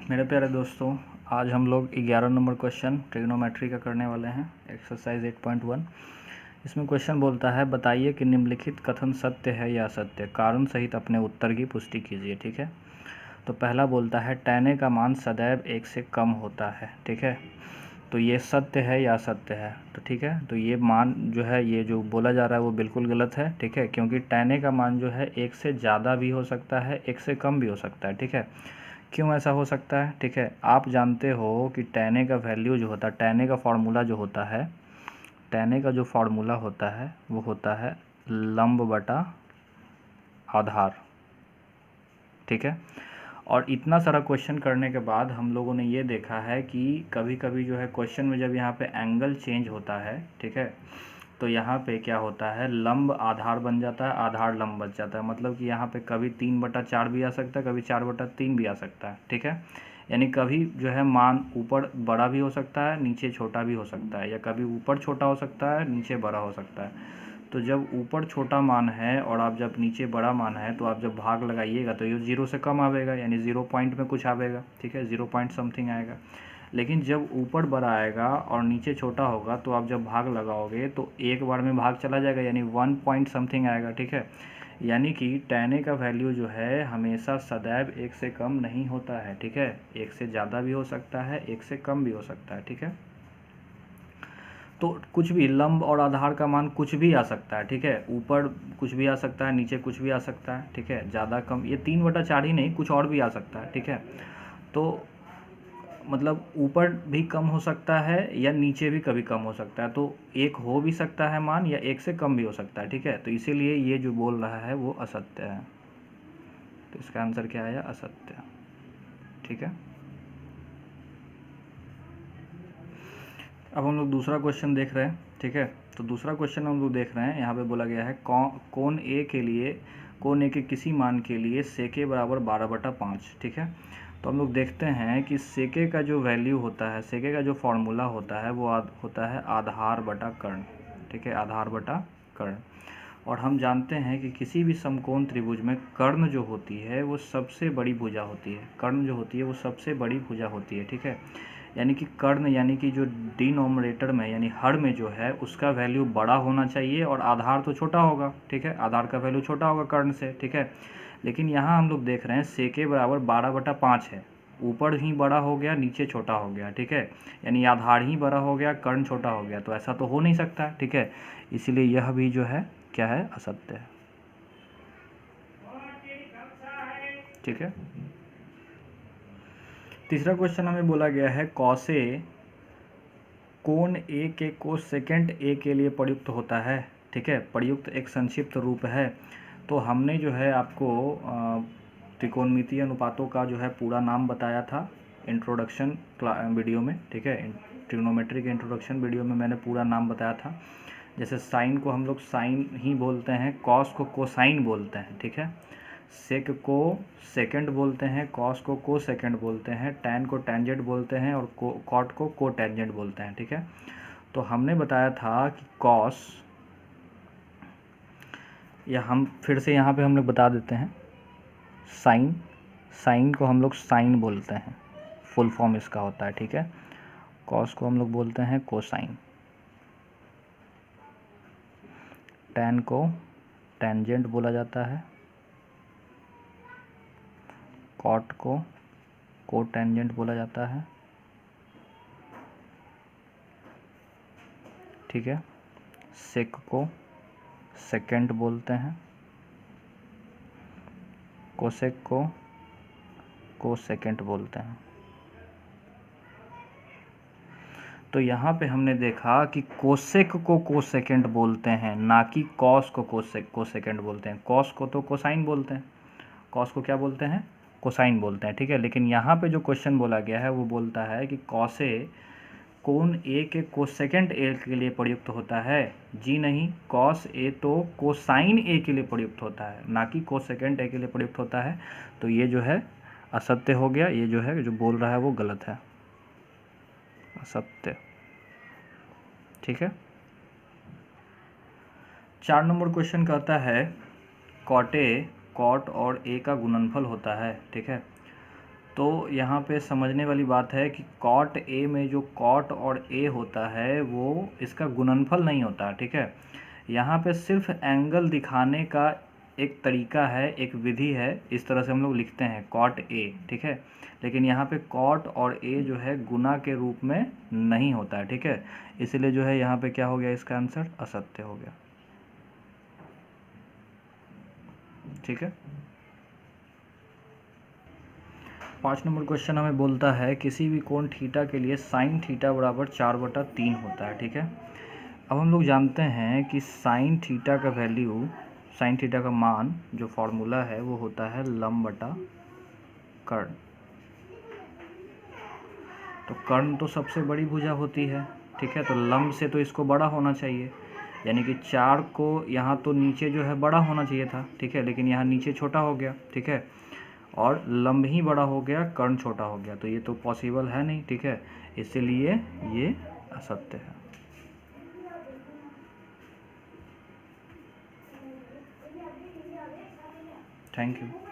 मेरे प्यारे दोस्तों, आज हम लोग 11 नंबर क्वेश्चन ट्रिग्नोमेट्री का करने वाले हैं। एक्सरसाइज 8.1। इसमें क्वेश्चन बोलता है, बताइए कि निम्नलिखित कथन सत्य है या असत्य, कारण सहित अपने उत्तर की पुष्टि कीजिए। ठीक है, तो पहला बोलता है tan a का मान सदैव 1 से कम होता है। ठीक है, तो ये सत्य है या असत्य है? तो ठीक है, तो ये मान जो है, ये जो बोला जा रहा है वो बिल्कुल गलत है। ठीक है, क्योंकि tan a का मान जो है 1 से ज़्यादा भी हो सकता है, 1 से कम भी हो सकता है। ठीक है, क्यों ऐसा हो सकता है? ठीक है, आप जानते हो कि tan a का वैल्यू जो होता है, tan a का फार्मूला जो होता है, tan a का जो फार्मूला होता है वो होता है लंब बटा आधार। ठीक है, और इतना सारा क्वेश्चन करने के बाद हम लोगों ने ये देखा है कि कभी कभी जो है क्वेश्चन में जब यहाँ पे एंगल चेंज होता है, ठीक है, तो यहाँ पे क्या होता है, लंब आधार बन जाता है, आधार लंब बच जाता है। मतलब कि यहाँ पे कभी 3/4 भी आ सकता है, कभी 4/3 भी आ सकता है। ठीक है, यानी कभी जो है मान ऊपर बड़ा भी हो सकता है, नीचे छोटा भी हो सकता है, या कभी ऊपर छोटा हो सकता है, नीचे बड़ा हो सकता है। तो जब ऊपर छोटा मान है और आप जब नीचे बड़ा मान है, तो आप जब भाग लगाइएगा तो ये 0 से कम आवेगा, यानी 0 पॉइंट में कुछ आवेगा। ठीक है, 0 पॉइंट समथिंग आएगा। लेकिन जब ऊपर बड़ा आएगा और नीचे छोटा होगा, तो आप जब भाग लगाओगे तो एक बार में भाग चला जाएगा, यानी 1 पॉइंट समथिंग आएगा। ठीक है, यानी कि tan a का वैल्यू जो है हमेशा सदैव 1 से कम नहीं होता है। ठीक है, 1 से ज़्यादा भी हो सकता है, 1 से कम भी हो सकता है। ठीक है, तो कुछ भी लंब और आधार का मान कुछ भी आ सकता है। ठीक है, ऊपर कुछ भी आ सकता है, नीचे कुछ भी आ सकता है। ठीक है, ज़्यादा कम, ये 3/4 ही नहीं, कुछ और भी आ सकता है। ठीक है, तो मतलब ऊपर भी कम हो सकता है या नीचे भी कभी कम हो सकता है, तो एक हो भी सकता है मान, या 1 से कम भी हो सकता है। ठीक है, तो इसीलिए ये जो बोल रहा है वो असत्य है। तो इसका आंसर क्या आया? असत्य। ठीक है, अब हम लोग दूसरा क्वेश्चन देख रहे हैं। ठीक है, तो दूसरा क्वेश्चन हम लोग देख रहे हैं, यहाँ पे बोला गया है कोण ए के किसी मान के लिए सेके बराबर 12/5। ठीक है, तो हम लोग देखते हैं कि सेके का जो वैल्यू होता है, सेके का जो फॉर्मूला होता है वो होता है आधार बटा कर्ण। ठीक है, आधार बटा कर्ण। और हम जानते हैं कि किसी भी समकोण त्रिभुज में कर्ण जो होती है वो सबसे बड़ी भुजा होती है। कर्ण जो होती है वो सबसे बड़ी भुजा होती है। ठीक है, यानी कि कर्ण, यानी कि जो डिनोमिनेटर में यानी हर में जो है उसका वैल्यू बड़ा होना चाहिए और आधार तो छोटा होगा। ठीक है, आधार का वैल्यू छोटा होगा कर्ण से। ठीक है, लेकिन यहाँ हम लोग देख रहे हैं सेके बराबर 12/5 है, ऊपर ही बड़ा हो गया, नीचे छोटा हो गया। ठीक है, यानी आधार ही बड़ा हो गया, कर्ण छोटा हो गया, तो ऐसा तो हो नहीं सकता। ठीक है, इसीलिए यह भी जो है क्या है? असत्य है। ठीक है, तीसरा क्वेश्चन हमें बोला गया है, कौसे कोण ए के कोस सेकेंड ए के लिए प्रयुक्त होता है। ठीक है, प्रयुक्त एक संक्षिप्त रूप है। तो हमने जो है आपको त्रिकोणमितीय अनुपातों का जो है पूरा नाम बताया था इंट्रोडक्शन वीडियो में। ठीक है, ट्रिग्नोमेट्री के इंट्रोडक्शन वीडियो में मैंने पूरा नाम बताया था। जैसे साइन को हम लोग साइन ही बोलते हैं, कॉस को कोसाइन बोलते हैं। ठीक है, सेक को सेकंड बोलते हैं, कॉस को को सेकंड बोलते हैं, टैन को टेंजेंट बोलते हैं, और कॉट को को टेंजेंट बोलते हैं। ठीक है, तो हमने बताया था कि कॉस, या हम फिर से यहाँ पे हम लोग बता देते हैं, साइन, साइन को हम लोग साइन बोलते हैं, फुल फॉर्म इसका होता है। ठीक है, कॉस को हम लोग बोलते हैं कोसाइन, टैन को टेंजेंट बोला जाता है, कॉट को को टेंजेंट बोला जाता है। ठीक है, सेक को सेकेंड बोलते हैं, कोसेक को को सेकेंड बोलते हैं। तो यहाँ पे हमने देखा कि कोसेक को को सेकेंड बोलते हैं, ना कि कॉस को को सेकेंड बोलते हैं। कॉस को तो कोसाइन बोलते हैं, कॉस को क्या बोलते हैं? कोसाइन बोलते हैं। ठीक है, लेकिन यहाँ पे जो क्वेश्चन बोला गया है वो बोलता है कि कॉसे कोण ए के कोसेकेंड ए के लिए प्रयुक्त होता है। जी नहीं, कॉस ए तो कोसाइन ए के लिए प्रयुक्त होता है, ना कि कोसेकेंड ए के लिए प्रयुक्त होता है। तो ये जो है असत्य हो गया, ये जो है जो बोल रहा है वो गलत है, असत्य। ठीक है, 4 नंबर क्वेश्चन कहता है, कॉट ए कॉट और ए का गुणनफल होता है। ठीक है, तो यहाँ पे समझने वाली बात है कि कॉट ए में जो कॉट और ए होता है वो इसका गुणनफल नहीं होता, ठीक है। यहाँ पे सिर्फ एंगल दिखाने का एक तरीका है, एक विधि है, इस तरह से हम लोग लिखते हैं कॉट ए, ठीक है। लेकिन यहाँ पे कॉट और ए जो है गुना के रूप में नहीं होता है, ठीक है। इसलिए जो है यहाँ पे क्या हो गया, इसका आंसर असत्य हो गया, ठीक है। 5 नंबर क्वेश्चन हमें बोलता है किसी भी कोण थीटा के लिए साइन थीटा बराबर 4/3 होता है, ठीक है। अब हम लोग जानते हैं कि साइन थीटा का वैल्यू, साइन थीटा का मान जो फॉर्मूला है वो होता है लंब बटा कर्ण। तो कर्ण तो सबसे बड़ी भुजा होती है, ठीक है। तो लंब से तो इसको बड़ा होना चाहिए, यानी कि 4 को यहाँ तो नीचे जो है बड़ा होना चाहिए था, ठीक है, लेकिन यहाँ नीचे छोटा हो गया, ठीक है। और लंब ही बड़ा हो गया, कर्ण छोटा हो गया, तो ये तो पॉसिबल है नहीं, ठीक है। इसीलिए ये असत्य है। Thank you.